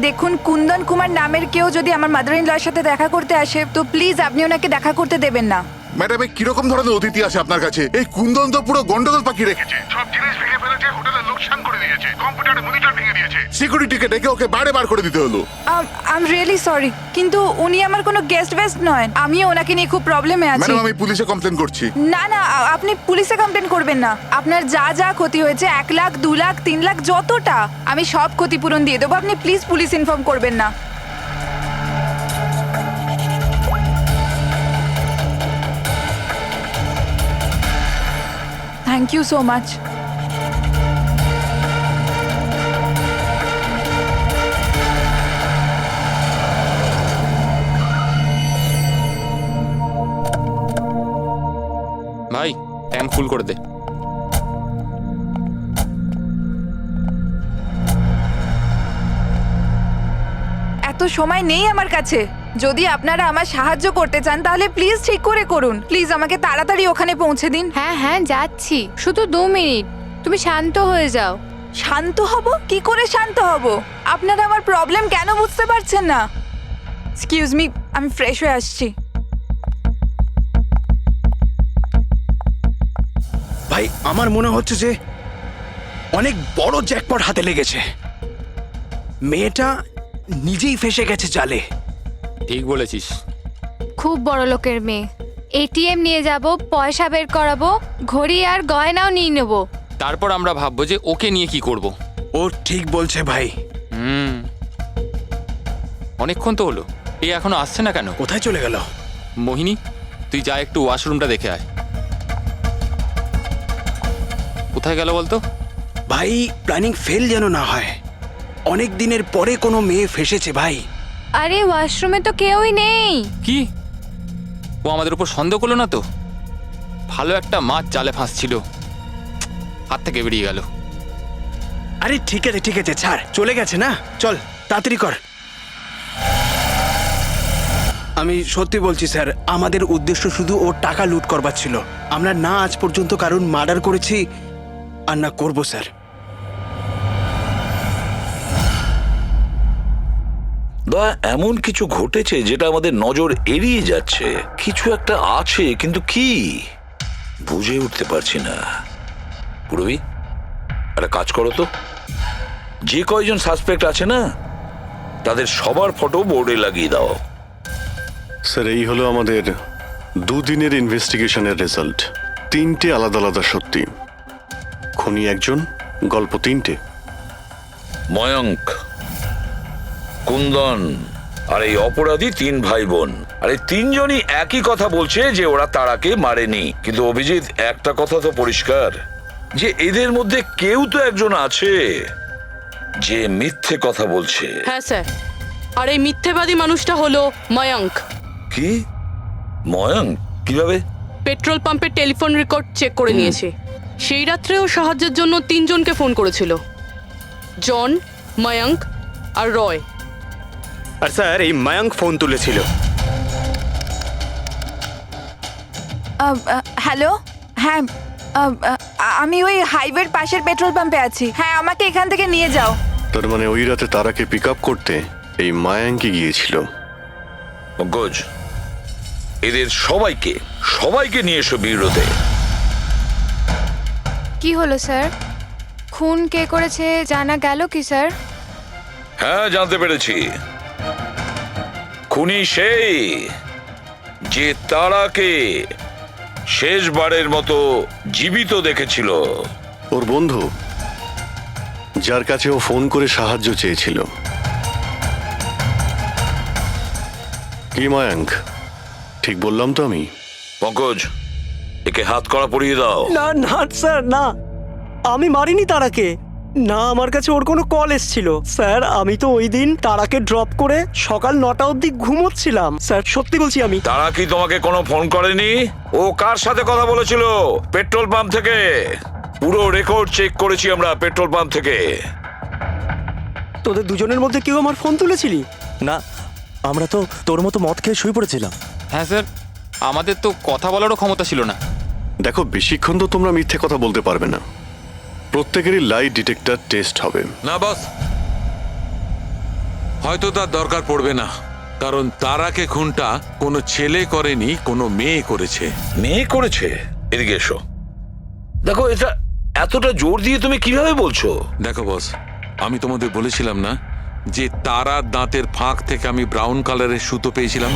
দেখুন কুন্দন কুমার নামের কেউ যদি আমার মাদার ইন লর সাথে দেখা করতে আসে তো প্লিজ আপনি ওনাকে দেখা করতে দেবেন না। ম্যাডাম এই কিরকম ধরনের অতিথি আছে আপনার কাছে? এই কুন্দন তো পুরো গন্ডগোল পাকিয়ে রেখেছে, সব জিনিস ভেঙে ফেলেছে, হোটেলে লোকসান করে দিয়েছে, কম্পিউটারে মনিটর ভেঙে দিয়েছে। সিকিউরিটিকে ডেকে ওকে বাইরে বার করে দিতে হলো। আই এম রিয়েলি সরি, কিন্তু উনি আমার কোনো গেস্ট বেস্ট নয়। আমি ওনাকে নিয়ে খুব প্রবলেমে আছি। ম্যাডাম আমি পুলিশে কমপ্লেন করছি। না না, আপনি পুলিশে কমপ্লেন করবেন না। আপনার যা যা ক্ষতি হয়েছে 1 লাখ 2 লাখ 3 লাখ যতটা, আমি সব ক্ষতিপূরণ দিয়ে দেবো। আপনি প্লিজ পুলিশ ইনফর্ম করবেন না। Thank you so much. ভাই ট্যাঙ্ক ফুল করে দে। এত সময় নেই আমার কাছে। যদি আপনারা আমার সাহায্য করতে চান তাহলে প্লিজ ঠিক করে করুন। প্লিজ আমাকে তাড়াতাড়ি ওখানে পৌঁছে দিন। হ্যাঁ হ্যাঁ যাচ্ছি, শুধু 2 মিনিট, তুমি শান্ত হয়ে যাও। শান্ত হব? কি করে শান্ত হব? আপনারা আমার প্রবলেম কেন বুঝতে পারছেন না? এক্সকিউজ মি, আমি ফ্রেশ হয়ে আসছি। ভাই আমার মনে হচ্ছে যে অনেক বড় জ্যাকপট হাতে লেগেছে। মেয়েটা নিজেই ফেসে গেছে জালে। ঠিক বলেছিস। খুব বড় লোকের মেয়ে। এটিএম নিয়ে যাব, পয়সা বের করাবো, ঘড়ি আর গয়নাও নিয়ে নেব। তারপর আমরা ভাববো যে ওকে নিয়ে কি করব। ও ঠিক বলছে ভাই। অনেকক্ষণ তো হলো, এই এখনো আসছে না কেন? কোথায় চলে গেল? মোহিনী তুই যা একটু ওয়াশরুমটা দেখে আয়। কোথায় গেল বলতো? ভাই প্ল্যানিং ফেল যেন না হয়। অনেক দিনের পরে কোনো মেয়ে ফেসেছে ভাই। আরে ওয়াশরুমে তো কেউই নেই। কি ও আমাদের উপর সন্দেহ করলো না তো? ভালো একটা মাছ জালে ফাঁসছিল, হাত থেকে বেরিয়ে গেল। আরে ঠিক আছে ছাড়, চলে গেছে না, চল তাড়াতাড়ি কর। আমি সত্যি বলছি স্যার, আমাদের উদ্দেশ্য শুধু ওর টাকা লুট করবার ছিল। আমরা না আজ পর্যন্ত কারণ মার্ডার করেছি আর না করবো স্যার। এমন কিছু ঘটেছে যেটা আমাদের নজর এড়িয়ে যাচ্ছে। কিছু একটা আছে, কিন্তু কি বুঝে উঠতে পারছি না। পুরবি একটা কাজ করো তো, যে কয়জন সাসপেক্ট আছে না তাদের সবার ফটো বোর্ডে লাগিয়ে দাও। স্যার এই হলো আমাদের 2 দিনের ইনভেস্টিগেশনের রেজাল্ট। 3টে আলাদা আলাদা সত্যি। খুনি একজন, গল্প 3টে। ময়ঙ্ক, কুন্দন আর এই অপরাধী 3 ভাই বোন। আর এই 3 জনই একই কথা বলছে যে ওরা তারাকে মারেনি। কিন্তু অভিজিৎ, একটা কথা তো পরিষ্কার যে এদের মধ্যে কেউ তো একজন আছে যে মিথ্যে কথা বলছে। হ্যাঁ স্যার, আর এই মিথ্যেবাদী মানুষটা হলো ময়ঙ্ক। কি? ময়ঙ্ক? কিভাবে? পেট্রোল পাম্পের টেলিফোন রেকর্ড চেক করে নিয়েছে। সেই রাত্রেও সাহায্যের জন্য 3 জনকে ফোন করেছিল, জন, ময়ঙ্ক আর রয়। আর স্যার এই মায়াঙ্ক ফোন তুলেছিল। হ্যালো, হ্যাঁ, আমি ওই হাইওয়ের পাশের পেট্রোল পাম্পে আছি। হ্যাঁ, আমাকে এখান থেকে নিয়ে যাও। তার মানে ওই রাতে তারাকে পিক আপ করতে এই মায়াঙ্কি গিয়েছিল। পঙ্কজ, এদের সবাইকে নিয়ে এসো বিরোধে। কি হলো স্যার? খুন কে করেছে জানা গেল কি স্যার? হ্যাঁ, জানতে পেরেছি। খুনি সেই যে তারাকে শেষবারের মতো জীবিত দেখেছিল। ওর বন্ধু, যার কাছে ও ফোন করে সাহায্য চেয়েছিল। কি মায়াঙ্ক, ঠিক বললাম তো আমি? পঙ্কজ, একে হাত কড়া পরিয়ে দাও। না না স্যার, না, আমি মারিনি তারাকে। না, আমার কাছে ওর কোনো কল এসেছিল। স্যার, আমি তো ওই দিন তারাকে ড্রপ করে সকাল 9টা অবধি ঘুমোচ্ছিলাম। স্যার, সত্যি বলছি আমি। তারা কি তোমাকে কোনো ফোন করেনি? ও কার সাথে কথা বলেছিল? পেট্রোল পাম্প থেকে। পুরো রেকর্ড চেক করেছি আমরা পেট্রোল পাম্প থেকে। তোদের দুজনের মধ্যে কেউ আমার ফোন তুলেছিলি? না, আমরা তো তোর মতো মদ খেয়ে শুয়ে পড়েছিলাম। হ্যাঁ স্যার, আমাদের তো কথা বলারও ক্ষমতা ছিল না। দেখো, বেশিক্ষণ তো তোমরা মিথ্যে কথা বলতে পারবে না। প্রত্যেকেরই লাই ডিটেক্টর টেস্ট হবে। না বস, হয়তো তার দরকার পড়বে না, কারণ তারাকে খুনটা কোনো ছেলে করেনি, কোনো মেয়ে করেছে। মেয়ে করেছে? এদিকে এসো। দেখো, এটা এতটা জোর দিয়ে তুমি কিভাবে বলছো? দেখো বস, আমি তোমাদের বলেছিলাম না যে তারার দাঁতের ফাঁক থেকে আমি ব্রাউন কালারের সুতো পেয়েছিলাম?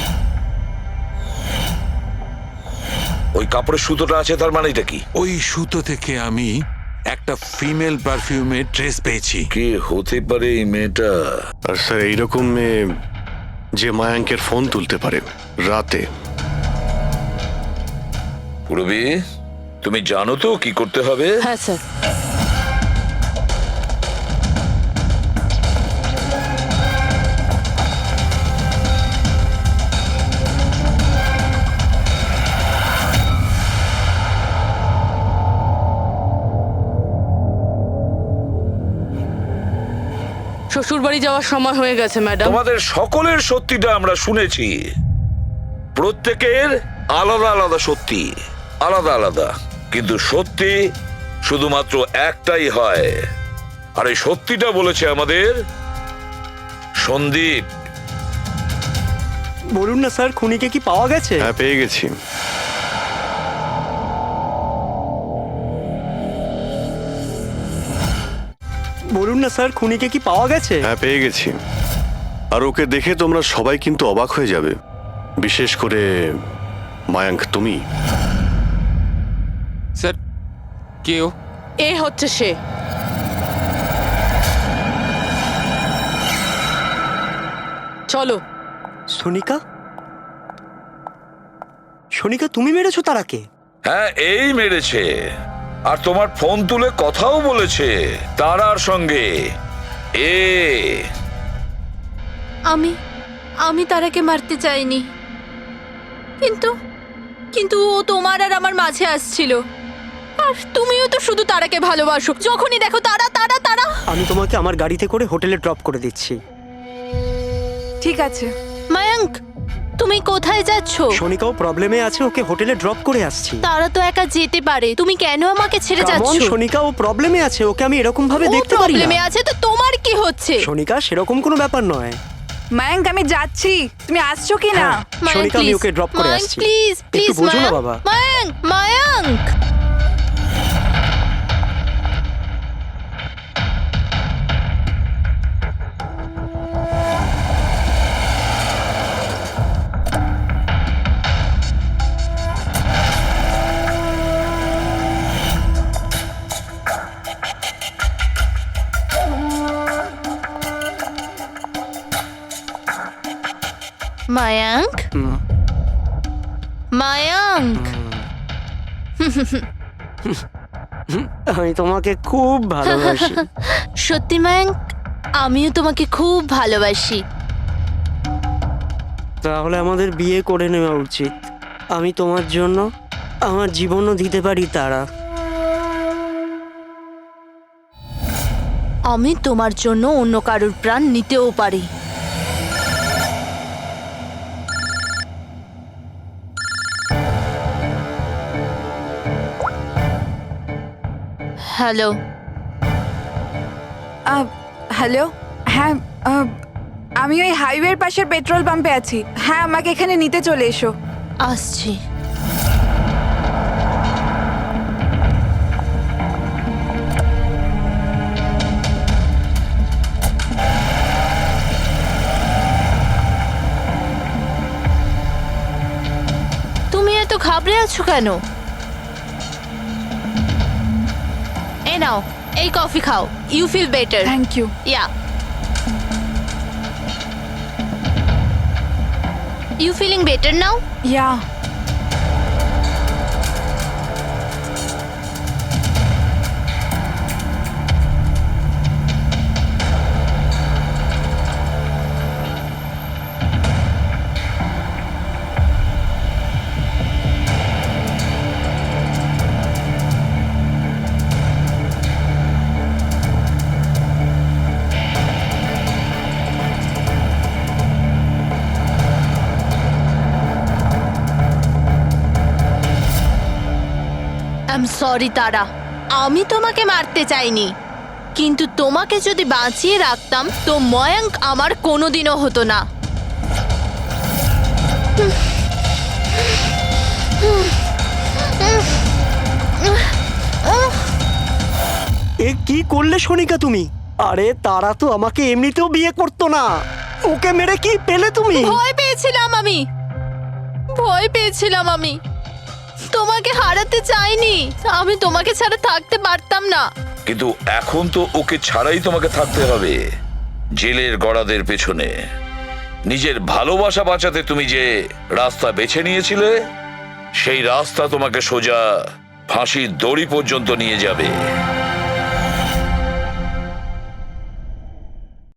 ওই কাপড়ের সুতোটা আছে, তার মানে এটা কি? ওই সুতো থেকে আমি একটা ফিমেল পারফিউমের ট্রেস পেয়েছি। কে হতে পারে এই মেয়েটা? আর স্যার, এইরকম মেয়ে যে মায়াঙ্কের ফোন তুলতে পারে রাতে। পুরবী, তুমি জানো তো কি করতে হবে? হ্যাঁ স্যার। শ্বশুর বাড়ি যাওয়ার সময় হয়ে গেছে ম্যাডাম। তোমাদের সকলের সত্যিটা আমরা শুনেছি। প্রত্যেকের আলাদা আলাদা সত্যি, আলাদা আলাদা, কিন্তু সত্যি শুধুমাত্র একটাই হয়। আর এই সত্যিটা বলেছে আমাদের সন্দীপ। বলুন না স্যার, খুনিকে কি পাওয়া গেছে? হ্যাঁ, পেয়ে গেছি। বলুন না স্যার, খুনিকে কি পাওয়া গেছে? হ্যাঁ, পেয়ে গেছি। আর ওকে দেখে তোমরা সবাই কিন্তু অবাক হয়ে যাবে, বিশেষ করে মায়াঙ্ক, তুমি। স্যার, কেউ? এ হচ্ছে সে। চলো। সোনিকা? সোনিকা, তুমি মেরেছো তারাকে? হ্যাঁ, এই মেরেছে। আর তোমার ফোন তুলে কথাও বলেছে তারার সঙ্গে। আমি তারাকে মারতে চাইনি, কিন্তু ও তোমার আর আমার মাঝে আসছিল। আর তুমিও তো শুধু তারাকে ভালোবাসো, যখনই দেখো তারা তারা তারা। আমি তোমাকে আমার গাড়িতে করে হোটেলে ড্রপ করে দিচ্ছি। ঠিক আছে। মায়াঙ্ক, তুমি কোথায় যাচ্ছ? সোনিকাও প্রবলেমে আছে, ওকে হোটেলে ড্রপ করে আসছি। তারা তো একা যেতে পারে, তুমি কেন আমাকে ছেড়ে যাচ্ছ? সোনিকা, ও প্রবলেমে আছে, ওকে আমি এরকম ভাবে ও দেখতে পারি প্রবলেমে না। আছে তো তোমার কি হচ্ছে? সোনিকা, সেরকম কোনো ব্যাপার নয়। মায়াঙ্ক, আমি যাচ্ছি, তুমি আসছো কি না? মায়াঙ্ক, সোনিকা, আমি please, ওকে ড্রপ করে মায়াঙ্ক, আসছি। প্লিজ একটু প্লিজ বোঝো না বাবা। মায়াঙ্ক, মায়াঙ্ক। মায়াঙ্ক, মায়াঙ্ক, আমি তোমাকে খুব ভালোবাসি। সত্যি মায়াঙ্ক, আমিও তোমাকে খুব ভালোবাসি। তাহলে আমাদের বিয়ে করে নেওয়া উচিত। আমি তোমার জন্য আমার জীবনও দিতে পারি তারা। আমি তোমার জন্য অন্য কারোর প্রাণ নিতেও পারি। হ্যালো, হ্যালো, হ্যাঁ, আমি ওই হাইওয়ের পাশের পেট্রোল পাম্পে আছি। হ্যাঁ, আমাকে এখানে নিতে চলে এসো। আসছি। তুমি এত ঘাবড়ে আছো কেন? এই নাও, এই কফি খাও। You feel better. Thank you. Yeah, you feeling better now? Yeah. I am sorry Tara, আমি তোমাকে মারতে চাইনি, কিন্তু তোমাকে যদি বাঁচিয়ে রাখতাম তো ময়াঙ্ক আমার কোনোদিনও হতো না। এ কি করলে সোনিকা তুমি? আরে তারা তো আমাকে এমনিতেও বিয়ে করতো না। ওকে মেরে কি পেলে তুমি? ভয় পেয়েছিলাম আমি, ভয় পেয়েছিলাম আমি। তোমাকে হারাতে চাইনি, আমি তোমাকে ছাড়া থাকতে পারতাম না। কিন্তু এখন তো ওকে ছাড়াই তোমাকে থাকতে হবে জেলের গড়াদের পেছনে। নিজের ভালোবাসা বাঁচাতে তুমি যে রাস্তা বেছে নিয়েছিলে, সেই রাস্তা তোমাকে সোজা ফাঁসির দড়ি পর্যন্ত নিয়ে যাবে।